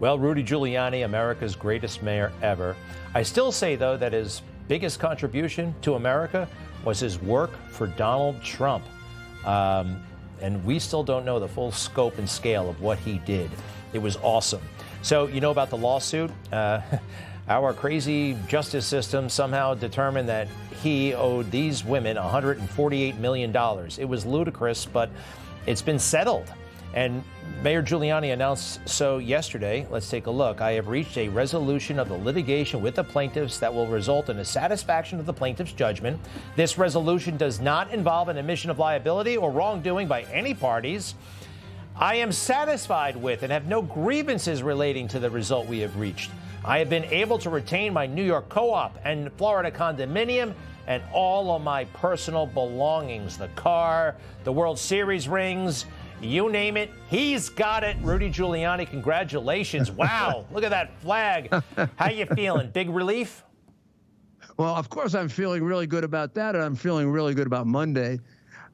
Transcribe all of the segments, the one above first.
Well, Rudy Giuliani, America's greatest mayor ever. I still say, though, that his biggest contribution to America was his work for Donald Trump. And we still don't know the full scope and scale of what he did. It was awesome. So, you know about the lawsuit? Our crazy justice system somehow determined that he owed these women $148 million. It was ludicrous, but it's been settled. And Mayor Giuliani announced so yesterday. Let's take a look. I have reached a resolution of the litigation with the plaintiffs that will result in a satisfaction of the plaintiff's judgment. This resolution does not involve an admission of liability or wrongdoing by any parties. I am satisfied with and have no grievances relating to the result we have reached. I have been able to retain my New York co-op and Florida condominium and all of my personal belongings, the car, the World Series rings, you name it, he's got it. Rudy Giuliani, congratulations. Wow, look at that flag. How you feeling? Big relief? Well, of course, I'm feeling really good about that, and I'm feeling really good about Monday.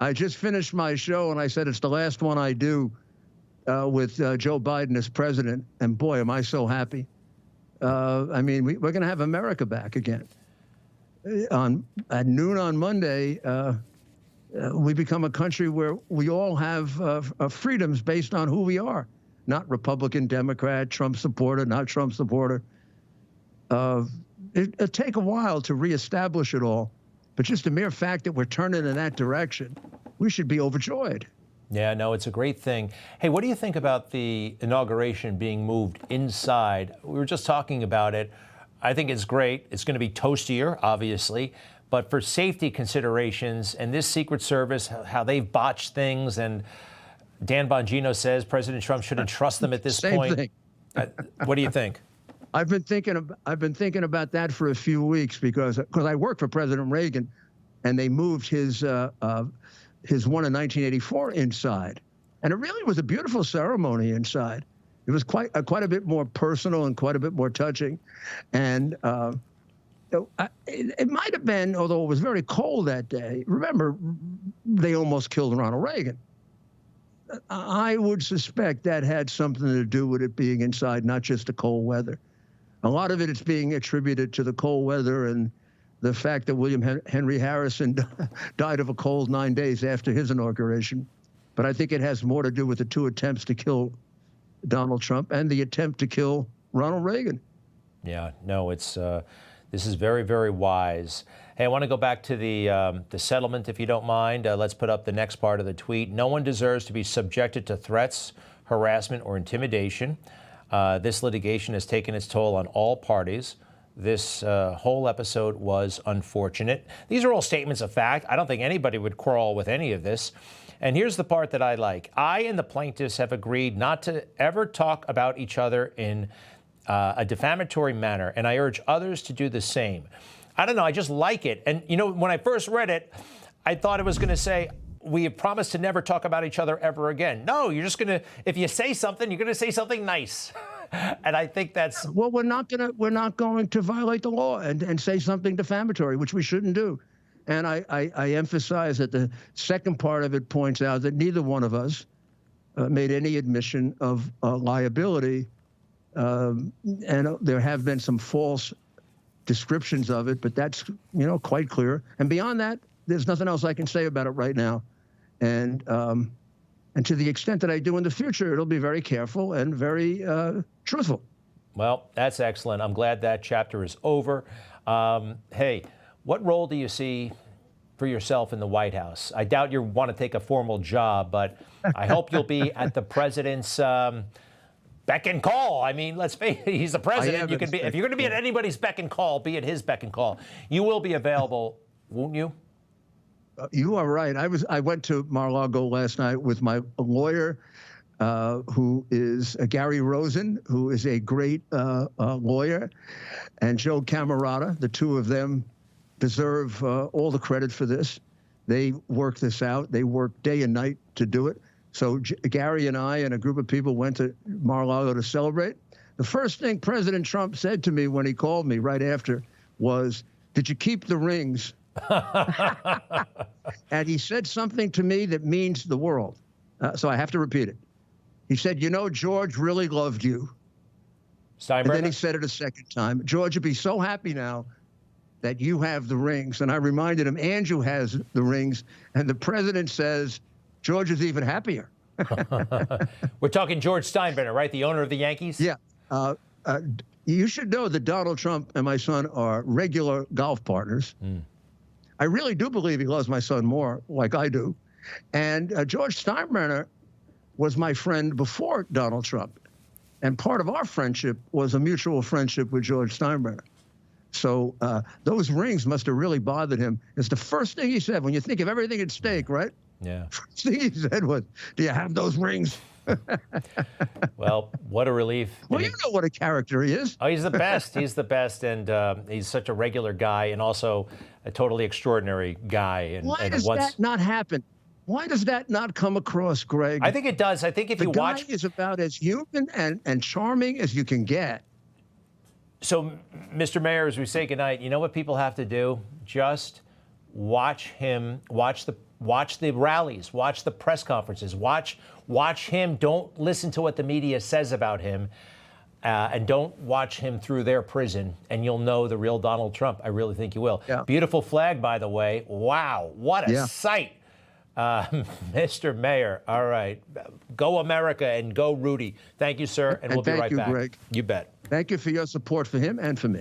I just finished my show, and I said it's the last one I do with Joe Biden as president, and boy, am I so happy. I mean, we're going to have America back again. At noon on Monday, we become a country where we all have freedoms based on who we are, not Republican, Democrat, Trump supporter, not Trump supporter. It'll take a while to reestablish it all, but just the mere fact that we're turning in that direction, we should be overjoyed. Yeah, no, it's a great thing. Hey, what do you think about the inauguration being moved inside? We were just talking about it. I think it's great. It's going to be toastier, obviously. But for safety considerations and this Secret Service, how they've botched things, and Dan Bongino says President Trump shouldn't trust them at this point. Thing. What do you think? I've been thinking about that for a few weeks because I worked for President Reagan, and they moved his one in 1984 inside, and it really was a beautiful ceremony inside. It was quite a bit more personal and quite a bit more touching, and it might have been, although it was very cold that day. Remember, they almost killed Ronald Reagan. I would suspect that had something to do with it being inside, not just the cold weather. A lot of it is being attributed to the cold weather and the fact that William Henry Harrison died of a cold 9 days after his inauguration. But I think it has more to do with the two attempts to kill Donald Trump and the attempt to kill Ronald Reagan. Yeah, no, this is very, very wise. Hey, I want to go back to the settlement, if you don't mind. Let's put up the next part of the tweet. No one deserves to be subjected to threats, harassment, or intimidation. This litigation has taken its toll on all parties. This whole episode was unfortunate. These are all statements of fact. I don't think anybody would quarrel with any of this. And here's the part that I like. I and the plaintiffs have agreed not to ever talk about each other in a defamatory manner, and I urge others to do the same. I don't know, I just like it. And, you know, when I first read it, I thought it was going to say, we have promised to never talk about each other ever again. No, you're just going to, if you say something, you're going to say something nice. And I think that's... Well, we're not going to violate the law and say something defamatory, which we shouldn't do. And I emphasize that the second part of it points out that neither one of us made any admission of liability. And there have been some false descriptions of it, but that's, quite clear. And beyond that, there's nothing else I can say about it right now. And to the extent that I do in the future, it'll be very careful and very truthful. Well, that's excellent. I'm glad that chapter is over. Hey, what role do you see for yourself in the White House? I doubt you want to take a formal job, but I hope you'll be at the president's beck and call. I mean, let's face it, he's the president. You can be, if you're going to be at anybody's beck and call, be at his beck and call. You will be available, won't you? You are right. I went to Mar-a-Lago last night with my lawyer, who is Gary Rosen, who is a great lawyer, and Joe Camerata. The two of them deserve all the credit for this. They worked this out. They worked day and night to do it. So Gary and I and a group of people went to Mar-a-Lago to celebrate. The first thing President Trump said to me when he called me right after was, "Did you keep the rings?" And he said something to me that means the world. So I have to repeat it. He said, "You know, George really loved you." And then he Steinbrenner? said it a second time. George would be so happy now that you have the rings. And I reminded him, Andrew has the rings. And the president says, George is even happier. We're talking George Steinbrenner, right? The owner of the Yankees? Yeah. You should know that Donald Trump and my son are regular golf partners. I really do believe he loves my son more, like I do. And George Steinbrenner was my friend before Donald Trump. And part of our friendship was a mutual friendship with George Steinbrenner. So those rings must have really bothered him. It's the first thing he said when you think of everything at stake, right? Yeah. First thing he said was, do you have those rings? Well, what a relief. Well, you know what a character he is. Oh, he's the best. He's the best. And he's such a regular guy and also a totally extraordinary guy. And, Why does that not happen? Why does that not come across, Greg? I think it does. I think if you watch... The guy is about as human and charming as you can get. So, Mr. Mayor, as we say goodnight, you know what people have to do? Just watch him, watch the rallies, watch the press conferences, watch him. Don't listen to what the media says about him, and don't watch him through their prison, and you'll know the real Donald Trump. I really think you will. Yeah. Beautiful flag, by the way. Wow, what a sight. Mr. Mayor, all right. Go America and go Rudy. Thank you, sir, and we'll be right back. Thank you, Greg. You bet. Thank you for your support for him and for me.